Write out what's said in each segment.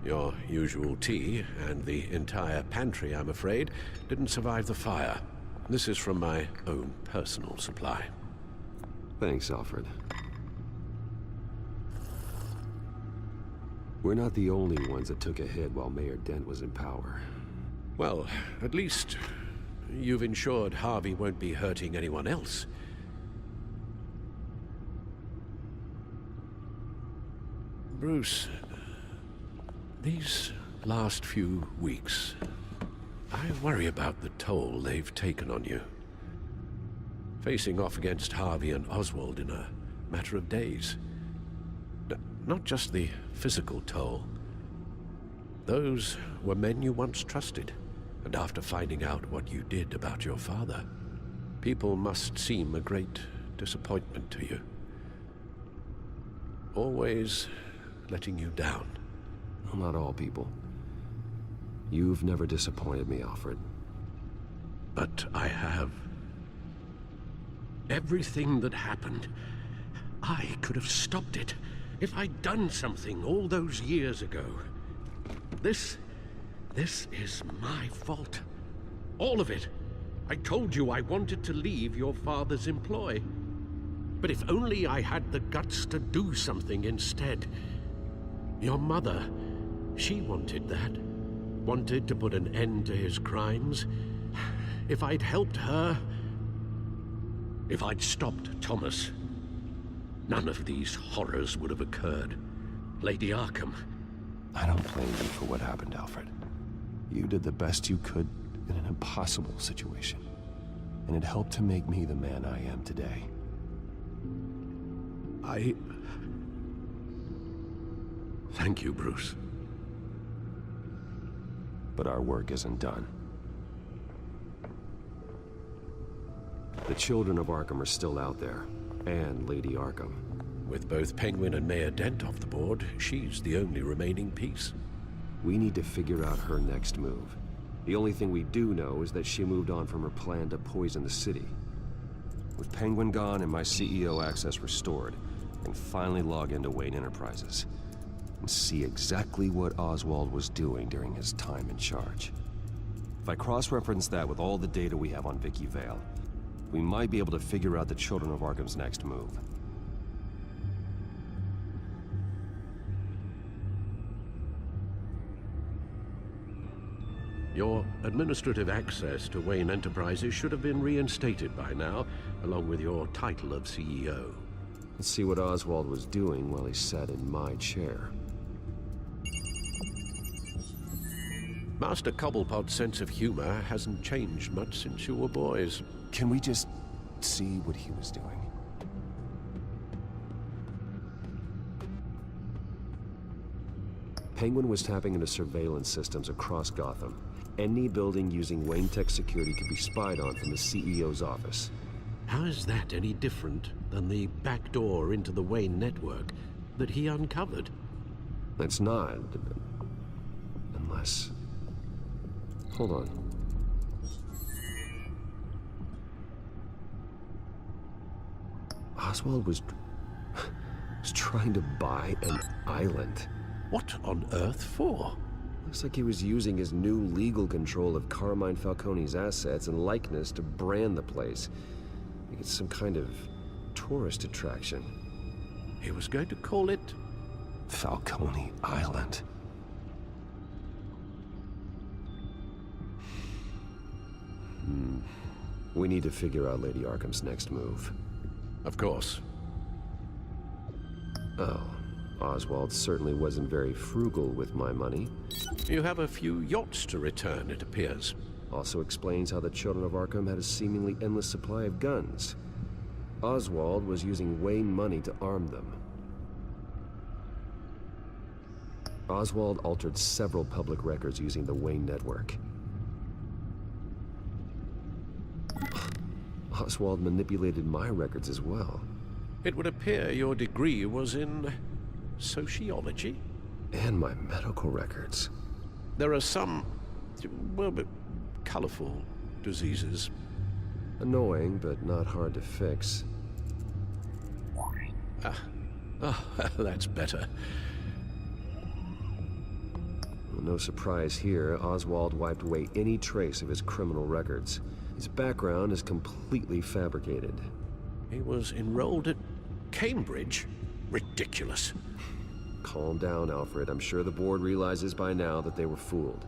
Your usual tea and the entire pantry, I'm afraid, didn't survive the fire. This is from my own personal supply. Thanks, Alfred. We're not the only ones that took a hit while Mayor Dent was in power. Well, at least you've ensured Harvey won't be hurting anyone else. Bruce, these last few weeks, I worry about the toll they've taken on you. Facing off against Harvey and Oswald in a matter of days. Not just the physical toll. Those were men you once trusted, and after finding out what you did about your father, people must seem a great disappointment to you. Always letting you down. Well, not all people. You've never disappointed me, Alfred. But I have. Everything that happened, I could have stopped it if I'd done something all those years ago. This is my fault. All of it. I told you I wanted to leave your father's employ. But if only I had the guts to do something instead. Your mother, she wanted that. Wanted to put an end to his crimes. If I'd helped her, if I'd stopped Thomas, none of these horrors would have occurred. Lady Arkham. I don't blame you for what happened, Alfred. You did the best you could in an impossible situation. And it helped to make me the man I am today. Thank you, Bruce. But our work isn't done. The children of Arkham are still out there, and Lady Arkham. With both Penguin and Mayor Dent off the board, she's the only remaining piece. We need to figure out her next move. The only thing we do know is that she moved on from her plan to poison the city. With Penguin gone and my CEO access restored, I can finally log into Wayne Enterprises and see exactly what Oswald was doing during his time in charge. If I cross-reference that with all the data we have on Vicky Vale, we might be able to figure out the Children of Arkham's next move. Your administrative access to Wayne Enterprises should have been reinstated by now, along with your title of CEO. Let's see what Oswald was doing while he sat in my chair. Master Cobblepot's sense of humor hasn't changed much since you were boys. Can we just see what he was doing? Penguin was tapping into surveillance systems across Gotham. Any building using Wayne Tech security could be spied on from the CEO's office. How is that any different than the back door into the Wayne network that he uncovered? It's not. Unless... Hold on. Oswald was trying to buy an island. What on earth for? Looks like he was using his new legal control of Carmine Falcone's assets and likeness to brand the place. Like it's some kind of tourist attraction. He was going to call it... Falcone Island. We need to figure out Lady Arkham's next move. Of course. Oh. Oswald certainly wasn't very frugal with my money. You have a few yachts to return, it appears. Also explains how the Children of Arkham had a seemingly endless supply of guns. Oswald was using Wayne money to arm them. Oswald altered several public records using the Wayne network. Oswald manipulated my records as well. It would appear your degree was in... sociology? And my medical records. There are some, well, but colorful diseases. Annoying, but not hard to fix. Oh, that's better. No surprise here, Oswald wiped away any trace of his criminal records. His background is completely fabricated. He was enrolled at Cambridge? Ridiculous. Calm down, Alfred. I'm sure the board realizes by now that they were fooled.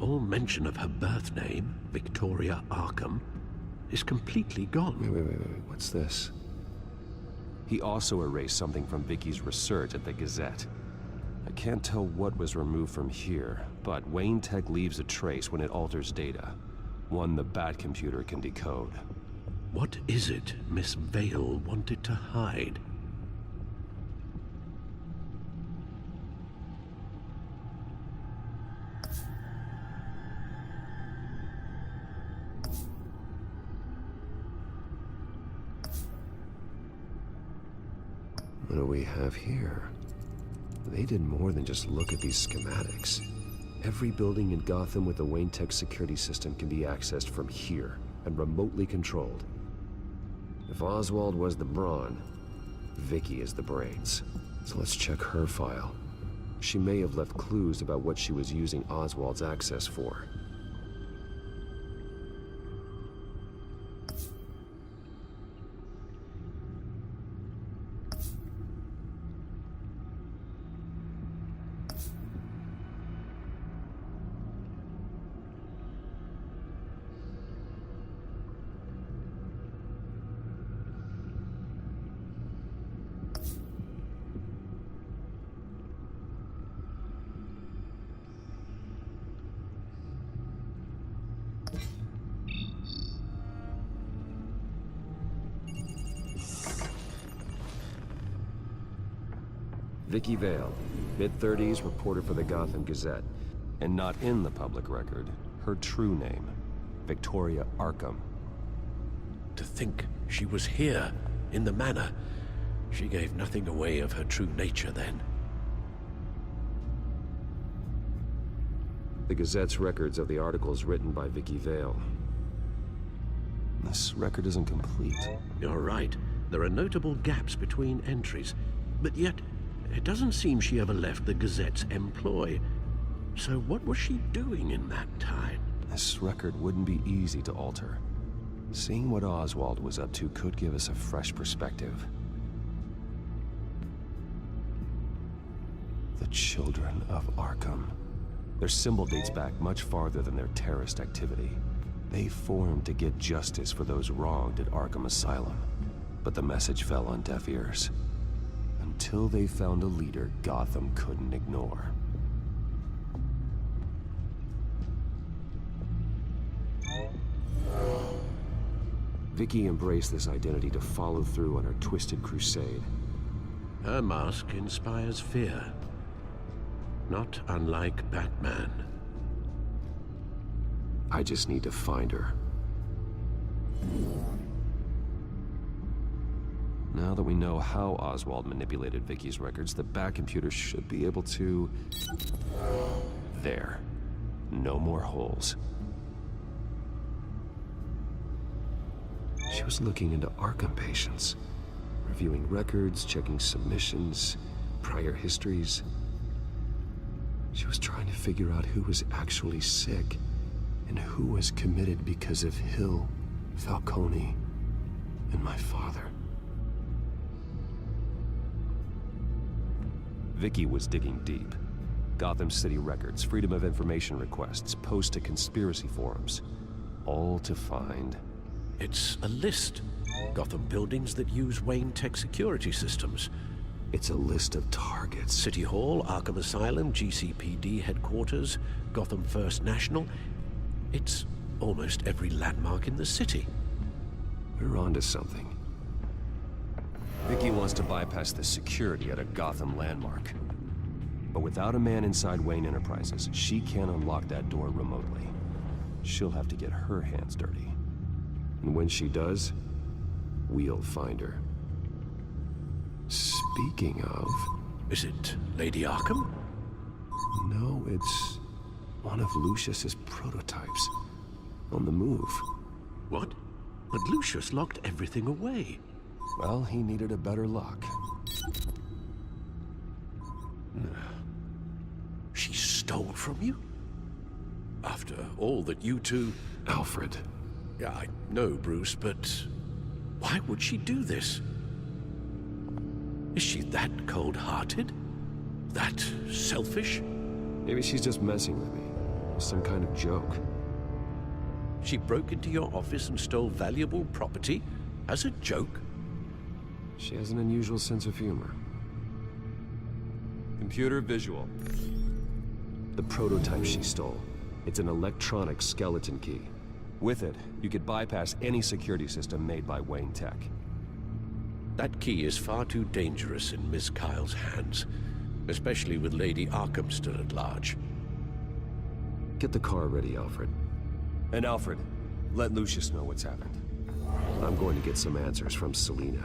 All mention of her birth name, Victoria Arkham, is completely gone. Wait. What's this? He also erased something from Vicky's research at the Gazette. I can't tell what was removed from here, but Wayne Tech leaves a trace when it alters data. One the Bat computer can decode. What is it Miss Vale wanted to hide? What do we have here? They did more than just look at these schematics. Every building in Gotham with the Wayne Tech security system can be accessed from here and remotely controlled. If Oswald was the brawn, Vicky is the brains. So let's check her file. She may have left clues about what she was using Oswald's access for. Vicky Vale, mid-30s, reporter for the Gotham Gazette. And not in the public record, her true name, Victoria Arkham. To think she was here, in the manor. She gave nothing away of her true nature then. The Gazette's records of the articles written by Vicky Vale. This record isn't complete. You're right. There are notable gaps between entries. But yet, it doesn't seem she ever left the Gazette's employ. So what was she doing in that time? This record wouldn't be easy to alter. Seeing what Oswald was up to could give us a fresh perspective. The Children of Arkham. Their symbol dates back much farther than their terrorist activity. They formed to get justice for those wronged at Arkham Asylum. But the message fell on deaf ears. Until they found a leader Gotham couldn't ignore. Vicky embraced this identity to follow through on her twisted crusade. Her mask inspires fear. Not unlike Batman. I just need to find her. Now that we know how Oswald manipulated Vicky's records, the Bat computer should be able to... There. No more holes. She was looking into Arkham patients, reviewing records, checking submissions, prior histories. She was trying to figure out who was actually sick and who was committed because of Hill, Falcone, and my father. Vicky was digging deep. Gotham City records, Freedom of Information requests, posts to conspiracy forums. All to find... It's a list. Gotham buildings that use Wayne Tech security systems. It's a list of targets. City Hall, Arkham Asylum, GCPD headquarters, Gotham First National. It's almost every landmark in the city. We're onto something. Vicky wants to bypass the security at a Gotham landmark. But without a man inside Wayne Enterprises, she can't unlock that door remotely. She'll have to get her hands dirty. And when she does, we'll find her. Speaking of... Is it Lady Arkham? No, it's one of Lucius's prototypes. On the move. What? But Lucius locked everything away. Well, he needed a better lock. She stole from you? After all that you two... Alfred. Yeah, I know, Bruce, but why would she do this? Is she that cold-hearted? That selfish? Maybe she's just messing with me. Some kind of joke. She broke into your office and stole valuable property as a joke? She has an unusual sense of humor. Computer visual. The prototype she stole. It's an electronic skeleton key. With it, you could bypass any security system made by Wayne Tech. That key is far too dangerous in Miss Kyle's hands, especially with Lady Arkham still at large. Get the car ready, Alfred. And Alfred, let Lucius know what's happened. I'm going to get some answers from Selina.